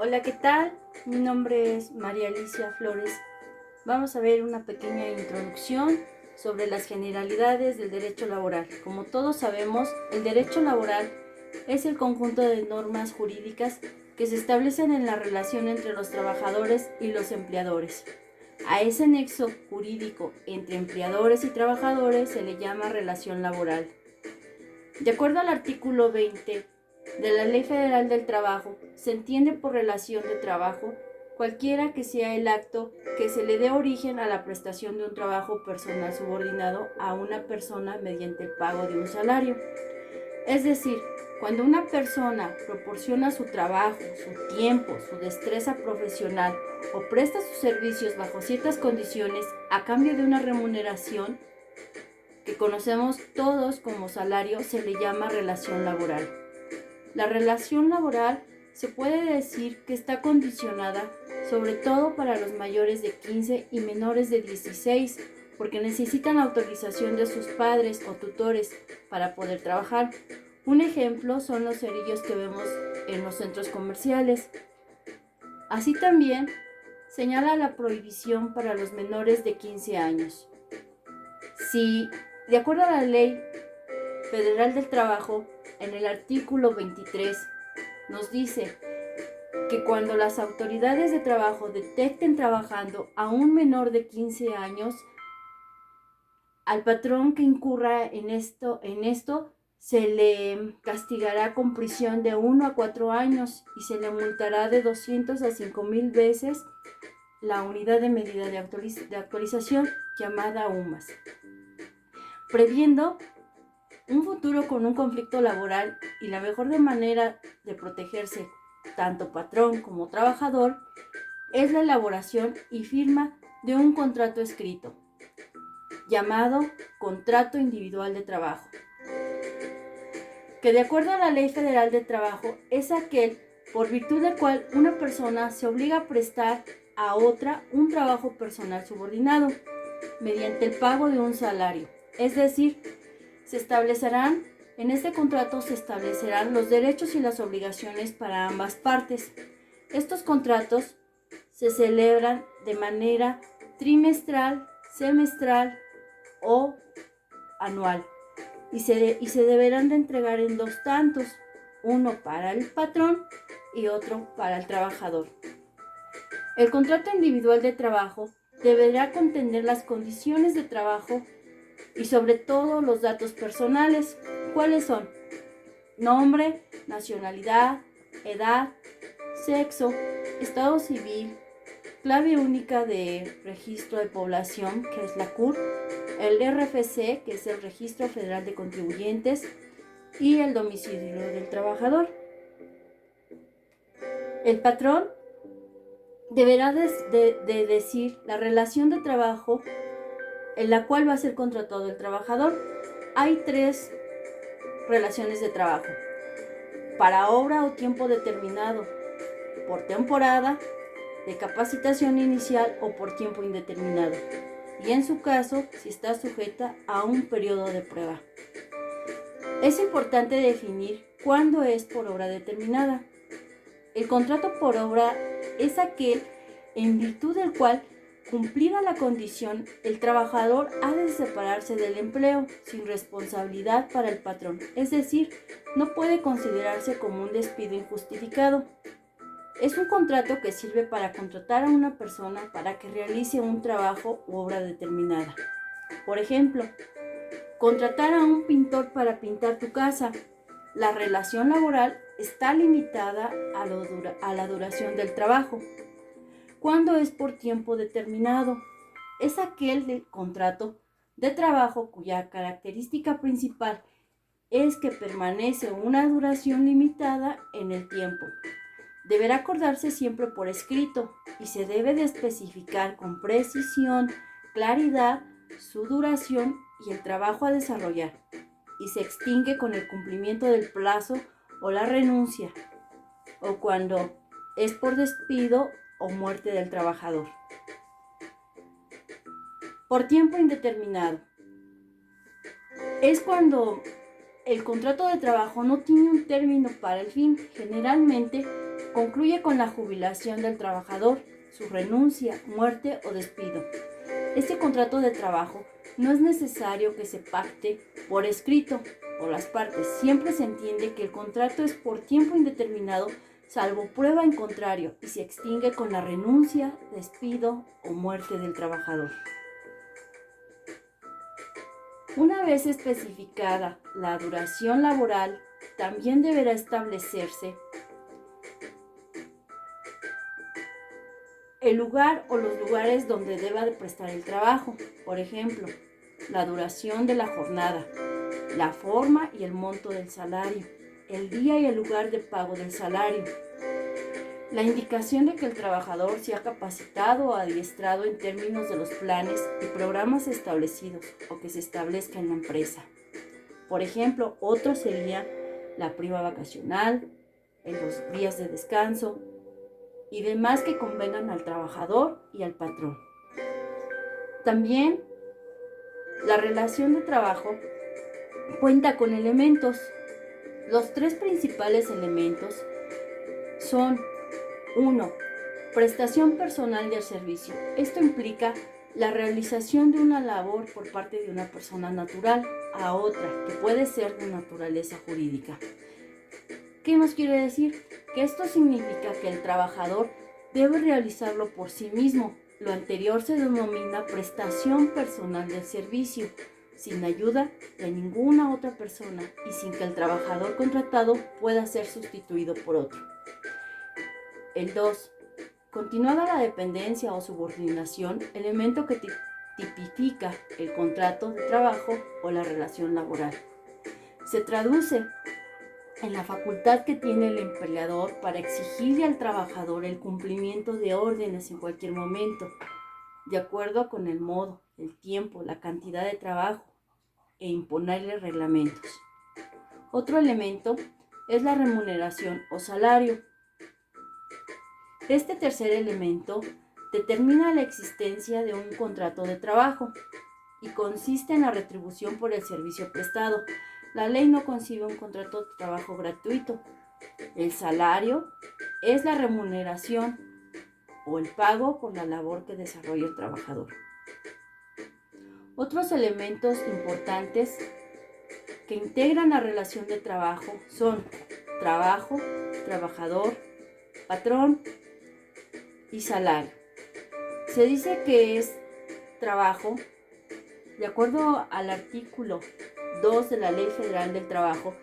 Hola, ¿qué tal? Mi nombre es María Alicia Flores. Vamos a ver una pequeña introducción sobre las generalidades del derecho laboral. Como todos sabemos, el derecho laboral es el conjunto de normas jurídicas que se establecen en la relación entre los trabajadores y los empleadores. A ese nexo jurídico entre empleadores y trabajadores se le llama relación laboral. De acuerdo al artículo 20 de la Ley Federal del Trabajo, se entiende por relación de trabajo cualquiera que sea el acto que se le dé origen a la prestación de un trabajo personal subordinado a una persona mediante el pago de un salario. Es decir, cuando una persona proporciona su trabajo, su tiempo, su destreza profesional o presta sus servicios bajo ciertas condiciones a cambio de una remuneración, que conocemos todos como salario, se le llama relación laboral. La relación laboral se puede decir que está condicionada sobre todo para los mayores de 15 y menores de 16, porque necesitan autorización de sus padres o tutores para poder trabajar. Un ejemplo son los cerillos que vemos en los centros comerciales. Así también señala la prohibición para los menores de 15 años. Si, de acuerdo a la Ley Federal del Trabajo, en el artículo 23, nos dice que cuando las autoridades de trabajo detecten trabajando a un menor de 15 años, al patrón que incurra en esto se le castigará con prisión de 1 a 4 años y se le multará de 200 a 5,000 veces la unidad de medida de actualización llamada UMAS, previendo un futuro con un conflicto laboral. Y la mejor manera de protegerse tanto patrón como trabajador es la elaboración y firma de un contrato escrito llamado contrato individual de trabajo, que de acuerdo a la Ley Federal de Trabajo es aquel por virtud del cual una persona se obliga a prestar a otra un trabajo personal subordinado mediante el pago de un salario. Es decir, en este contrato se establecerán los derechos y las obligaciones para ambas partes. Estos contratos se celebran de manera trimestral, semestral o anual y se deberán de entregar en 2 tantos, uno para el patrón y otro para el trabajador. El contrato individual de trabajo deberá contener las condiciones de trabajo y sobre todo los datos personales. ¿Cuáles son? Nombre, nacionalidad, edad, sexo, estado civil, clave única de registro de población, que es la CUR, el RFC, que es el Registro Federal de Contribuyentes, y el domicilio del trabajador. El patrón deberá de decir la relación de trabajo en la cual va a ser contratado el trabajador. Hay 3 relaciones de trabajo: para obra o tiempo determinado, por temporada, de capacitación inicial o por tiempo indeterminado, y en su caso, si está sujeta a un periodo de prueba. Es importante definir cuándo es por obra determinada. El contrato por obra es aquel en virtud del cual, cumplida la condición, el trabajador ha de separarse del empleo sin responsabilidad para el patrón, es decir, no puede considerarse como un despido injustificado. Es un contrato que sirve para contratar a una persona para que realice un trabajo u obra determinada. Por ejemplo, contratar a un pintor para pintar tu casa. La relación laboral está limitada a la duración del trabajo. Cuando es por tiempo determinado, es aquel del contrato de trabajo cuya característica principal es que permanece una duración limitada en el tiempo. Deberá acordarse siempre por escrito y se debe de especificar con precisión, claridad, su duración y el trabajo a desarrollar, y se extingue con el cumplimiento del plazo o la renuncia, o cuando es por despido o muerte del trabajador. Por tiempo indeterminado. Es cuando el contrato de trabajo no tiene un término para el fin. Generalmente concluye con la jubilación del trabajador, su renuncia, muerte o despido. Este contrato de trabajo no es necesario que se pacte por escrito por las partes. Siempre se entiende que el contrato es por tiempo indeterminado, salvo prueba en contrario, y se extingue con la renuncia, despido o muerte del trabajador. Una vez especificada la duración laboral, también deberá establecerse el lugar o los lugares donde deba de prestar el trabajo. Por ejemplo, la duración de la jornada, la forma y el monto del salario, el día y el lugar de pago del salario, la indicación de que el trabajador sea capacitado o adiestrado en términos de los planes y programas establecidos o que se establezca en la empresa. Por ejemplo, otro sería la prima vacacional, los días de descanso y demás que convengan al trabajador y al patrón. También la relación de trabajo cuenta con elementos. Los tres principales elementos son: 1. Prestación personal del servicio. Esto implica la realización de una labor por parte de una persona natural a otra, que puede ser de naturaleza jurídica. ¿Qué nos quiere decir? Que esto significa que el trabajador debe realizarlo por sí mismo. Lo anterior se denomina prestación personal del servicio, sin ayuda de ninguna otra persona y sin que el trabajador contratado pueda ser sustituido por otro. El 2. Continuada la dependencia o subordinación, elemento que tipifica el contrato de trabajo o la relación laboral. Se traduce en la facultad que tiene el empleador para exigirle al trabajador el cumplimiento de órdenes en cualquier momento, de acuerdo con el modo, el tiempo, la cantidad de trabajo, e imponerle reglamentos. Otro elemento es la remuneración o salario. Este tercer elemento determina la existencia de un contrato de trabajo y consiste en la retribución por el servicio prestado. La ley no concibe un contrato de trabajo gratuito. El salario es la remuneración o el pago por la labor que desarrolla el trabajador. Otros elementos importantes que integran la relación de trabajo son trabajo, trabajador, patrón y salario. Se dice que es trabajo, de acuerdo al artículo 2 de la Ley Federal del Trabajo,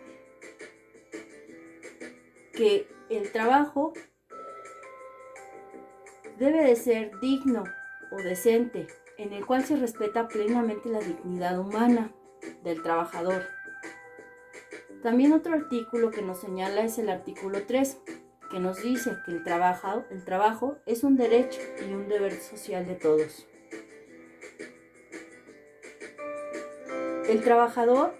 que el trabajo debe de ser digno o decente, en el cual se respeta plenamente la dignidad humana del trabajador. También otro artículo que nos señala es el artículo 3, que nos dice que el trabajo es un derecho y un deber social de todos. El trabajador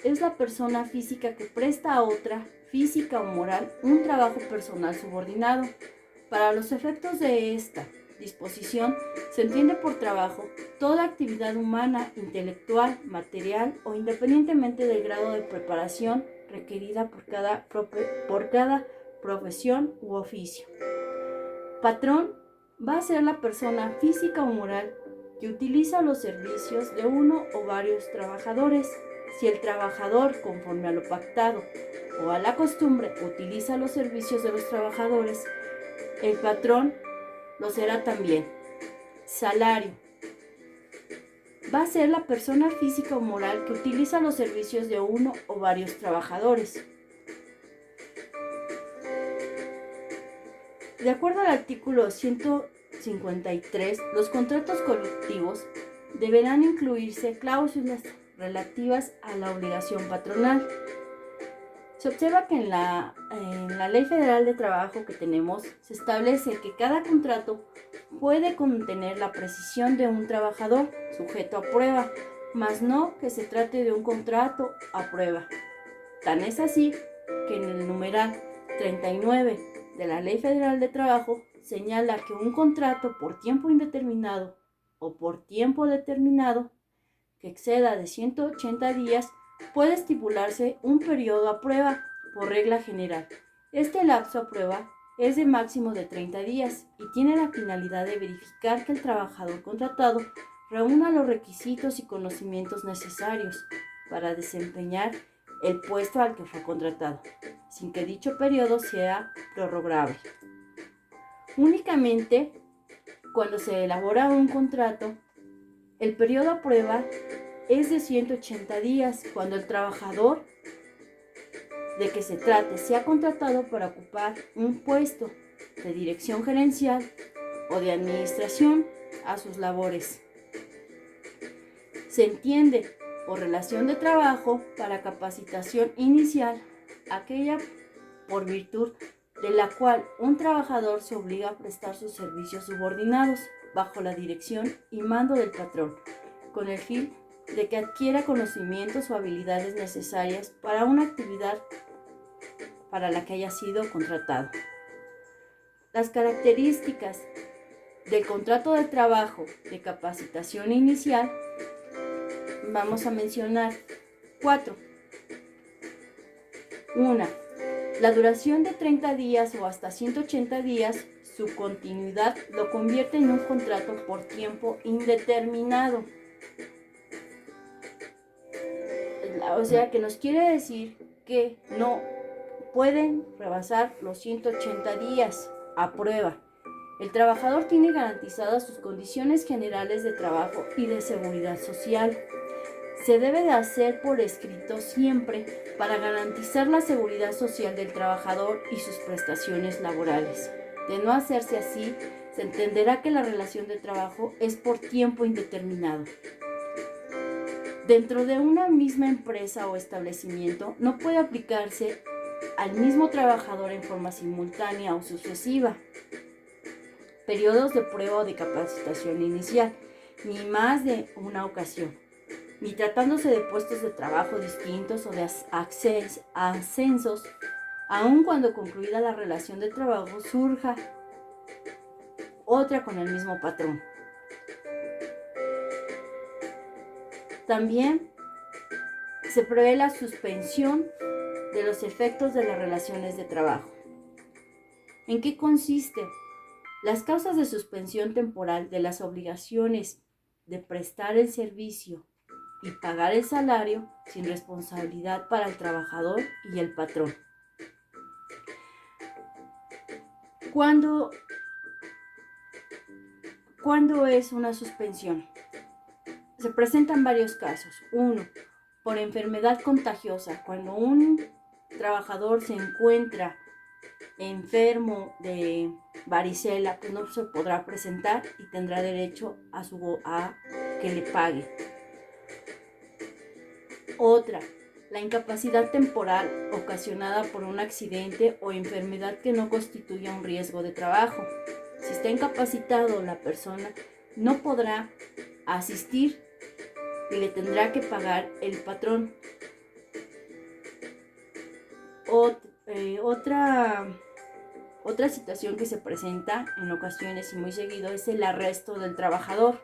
es la persona física que presta a otra, física o moral, un trabajo personal subordinado. Para los efectos de esta disposición, se entiende por trabajo toda actividad humana, intelectual, material o independientemente del grado de preparación requerida por cada profesión u oficio. Patrón va a ser la persona física o moral que utiliza los servicios de uno o varios trabajadores. Si el trabajador, conforme a lo pactado o a la costumbre, utiliza los servicios de los trabajadores, el patrón lo será también. Salario va a ser la persona física o moral que utiliza los servicios de uno o varios trabajadores. De acuerdo al artículo 153, los contratos colectivos deberán incluirse cláusulas relativas a la obligación patronal. Se observa que en la Ley Federal de Trabajo que tenemos, se establece que cada contrato puede contener la precisión de un trabajador sujeto a prueba, mas no que se trate de un contrato a prueba. Tan es así que en el numeral 39 de la Ley Federal de Trabajo señala que un contrato por tiempo indeterminado o por tiempo determinado que exceda de 180 días puede estipularse un periodo a prueba por regla general. Este lapso a prueba es de máximo de 30 días y tiene la finalidad de verificar que el trabajador contratado reúna los requisitos y conocimientos necesarios para desempeñar el puesto al que fue contratado, sin que dicho periodo sea prorrogable. Únicamente cuando se elabora un contrato, el periodo a prueba es de 180 días cuando el trabajador de que se trate sea contratado para ocupar un puesto de dirección gerencial o de administración a sus labores. Se entiende por relación de trabajo para capacitación inicial aquella por virtud de la cual un trabajador se obliga a prestar sus servicios subordinados bajo la dirección y mando del patrón, con el fin de que adquiera conocimientos o habilidades necesarias para una actividad para la que haya sido contratado. Las características del contrato de trabajo de capacitación inicial vamos a mencionar 4. 1. La duración de 30 días o hasta 180 días, su continuidad lo convierte en un contrato por tiempo indeterminado. O sea, que nos quiere decir que no pueden rebasar los 180 días a prueba. El trabajador tiene garantizadas sus condiciones generales de trabajo y de seguridad social. Se debe de hacer por escrito siempre para garantizar la seguridad social del trabajador y sus prestaciones laborales. De no hacerse así, se entenderá que la relación de trabajo es por tiempo indeterminado. Dentro de una misma empresa o establecimiento no puede aplicarse al mismo trabajador en forma simultánea o sucesiva periodos de prueba o de capacitación inicial, ni más de una ocasión, ni tratándose de puestos de trabajo distintos o de ascensos, aun cuando concluida la relación de trabajo surja otra con el mismo patrón. También se prevé la suspensión de los efectos de las relaciones de trabajo. ¿En qué consiste? Las causas de suspensión temporal de las obligaciones de prestar el servicio y pagar el salario sin responsabilidad para el trabajador y el patrón. ¿Cuándo es una suspensión? Se presentan varios casos. 1. Por enfermedad contagiosa. Cuando un trabajador se encuentra enfermo de varicela, pues no se podrá presentar y tendrá derecho a que le pague. Otra, la incapacidad temporal ocasionada por un accidente o enfermedad que no constituya un riesgo de trabajo. Si está incapacitado, la persona no podrá asistir y le tendrá que pagar el patrón. Otra situación que se presenta en ocasiones y muy seguido es el arresto del trabajador.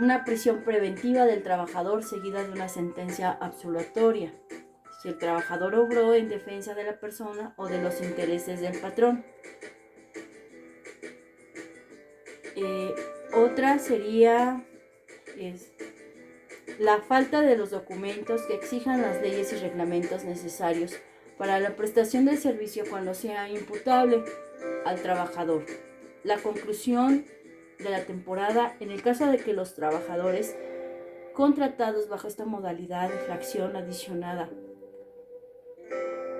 Una prisión preventiva del trabajador seguida de una sentencia absolutoria, si el trabajador obró en defensa de la persona o de los intereses del patrón. Otra sería la falta de los documentos que exijan las leyes y reglamentos necesarios para la prestación del servicio cuando sea imputable al trabajador. La conclusión de la temporada en el caso de que los trabajadores contratados bajo esta modalidad de infracción adicionada.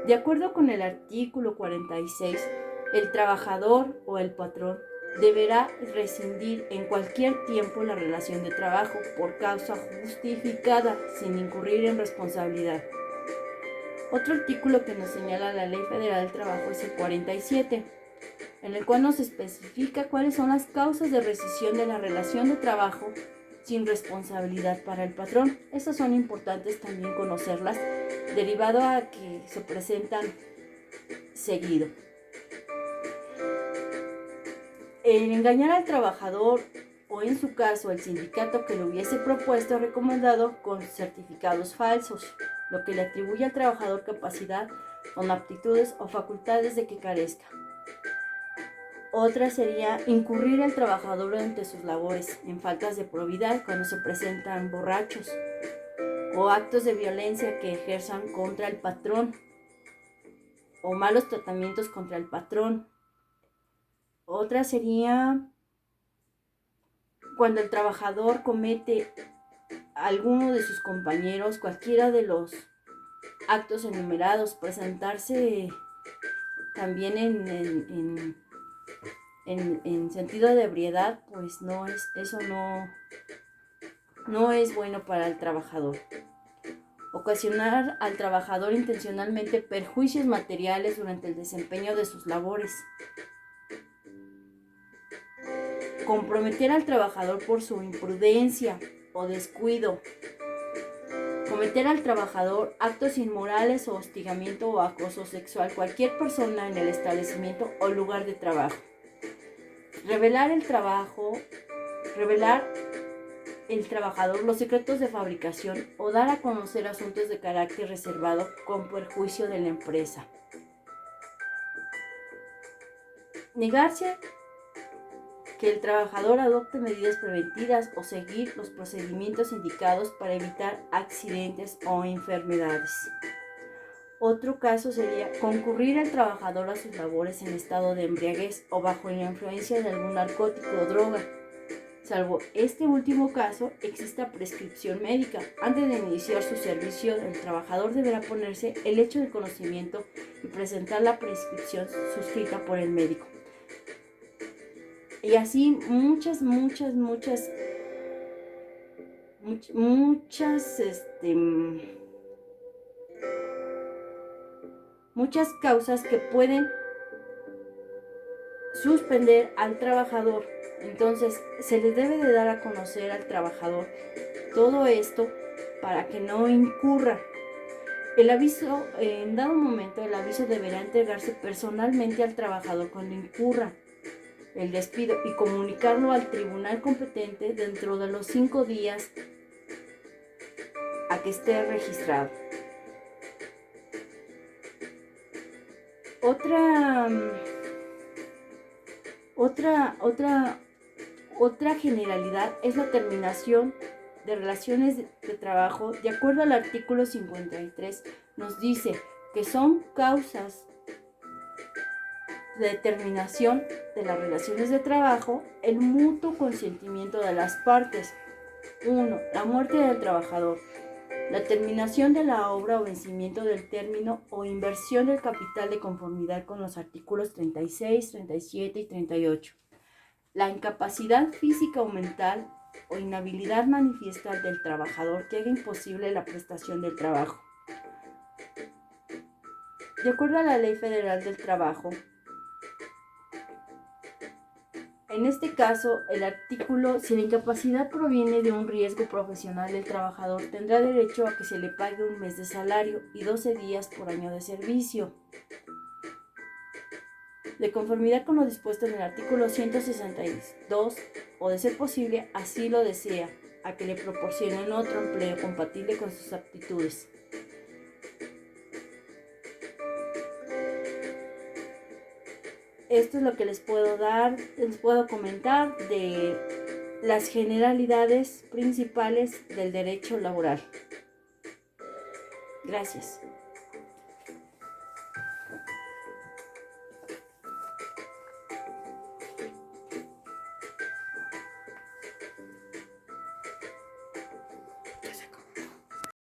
De acuerdo con el artículo 46, el trabajador o el patrón deberá rescindir en cualquier tiempo la relación de trabajo por causa justificada sin incurrir en responsabilidad. Otro artículo que nos señala la Ley Federal del Trabajo es el 47, en el cual nos especifica cuáles son las causas de rescisión de la relación de trabajo sin responsabilidad para el patrón. Estas son importantes también conocerlas, derivado a que se presentan seguido. El engañar al trabajador o en su caso el sindicato que lo hubiese propuesto o recomendado con certificados falsos, lo que le atribuye al trabajador capacidad con aptitudes o facultades de que carezca. Otra sería incurrir el trabajador durante sus labores en faltas de probidad cuando se presentan borrachos o actos de violencia que ejerzan contra el patrón o malos tratamientos contra el patrón. Otra sería cuando el trabajador comete a alguno de sus compañeros cualquiera de los actos enumerados, presentarse también en sentido de ebriedad, pues eso no es bueno para el trabajador. Ocasionar al trabajador intencionalmente perjuicios materiales durante el desempeño de sus labores. Comprometer al trabajador por su imprudencia o descuido. Cometer al trabajador actos inmorales o hostigamiento o acoso sexual cualquier persona en el establecimiento o lugar de trabajo. Revelar el trabajador los secretos de fabricación o dar a conocer asuntos de carácter reservado con perjuicio de la empresa. Negarse que el trabajador adopte medidas preventivas o seguir los procedimientos indicados para evitar accidentes o enfermedades. Otro caso sería concurrir el trabajador a sus labores en estado de embriaguez o bajo la influencia de algún narcótico o droga. Salvo este último caso, exista prescripción médica. Antes de iniciar su servicio, el trabajador deberá ponerse el hecho de conocimiento y presentar la prescripción suscrita por el médico. Y así muchas causas que pueden suspender al trabajador. Entonces se le debe de dar a conocer al trabajador todo esto para que no incurra. El aviso, en dado momento, el aviso deberá entregarse personalmente al trabajador cuando incurra el despido y comunicarlo al tribunal competente dentro de los 5 días a que esté registrado. Otra generalidad es la terminación de relaciones de trabajo. De acuerdo al artículo 53, nos dice que son causas de terminación de las relaciones de trabajo el mutuo consentimiento de las partes. 1. La muerte del trabajador. La terminación de la obra o vencimiento del término o inversión del capital de conformidad con los artículos 36, 37 y 38. La incapacidad física o mental o inhabilidad manifiesta del trabajador que haga imposible la prestación del trabajo. De acuerdo a la Ley Federal del Trabajo, en este caso, el artículo, si la incapacidad proviene de un riesgo profesional del trabajador, tendrá derecho a que se le pague un mes de salario y 12 días por año de servicio. De conformidad con lo dispuesto en el artículo 162, o de ser posible, así lo desea, a que le proporcionen otro empleo compatible con sus aptitudes. Esto es lo que les puedo comentar de las generalidades principales del derecho laboral. Gracias.